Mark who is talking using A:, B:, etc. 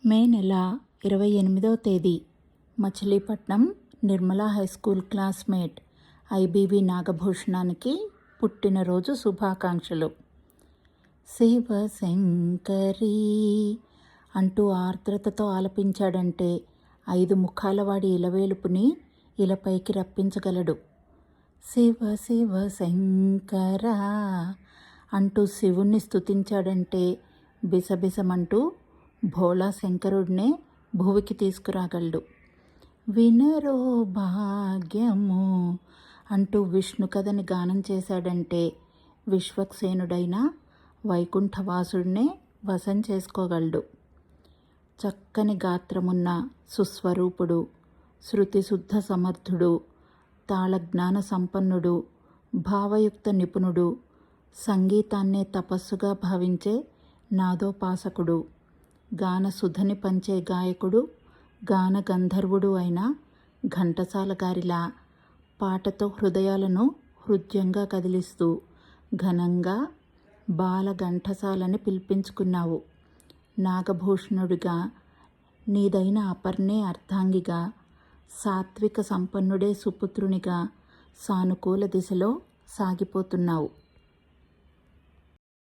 A: మే నెల 28వ తేదీ Machilipatnam Nirmala high school classmate ఐబీవి నాగభూషణానికి పుట్టినరోజు శుభాకాంక్షలు. శివశంకరి అంటూ ఆర్ద్రతతో ఆలపించాడంటే 5 ముఖాలవాడి ఇలవేలుపుని ఇలపైకి రప్పించగలడు. శివ శివ శంకర అంటూ శివుణ్ణి స్తుతించాడంటే బిసబిసమంటూ భోళా శంకరుడినే భువికి తీసుకురాగలడు. వినరో భాగ్యము అంటూ విష్ణు కథని గానం చేశాడంటే విశ్వక్సేనుడైన వైకుంఠవాసుడినే వశం చేసుకోగలడు. చక్కని గాత్రమున్న సుస్వరూపుడు, శృతిశుద్ధ సమర్థుడు, తాళజ్ఞాన సంపన్నుడు, భావయుక్త నిపుణుడు, సంగీతాన్నే తపస్సుగా భావించే నాదోపాసకుడు, గానసుధని పంచే గాయకుడు, గాన గంధర్వుడు అయిన ఘంటసాల గారిలా పాటతో హృదయాలను హృద్యంగా కదిలిస్తూ ఘనంగా బాల ఘంటసాలని పిలిపించుకున్నావు. నాగభూషణుడిగా నీదైన అపర్ణే అర్ధాంగిగా, సాత్విక సంపన్నుడే సుపుత్రునిగా సానుకూల దిశలో సాగిపోతున్నావు.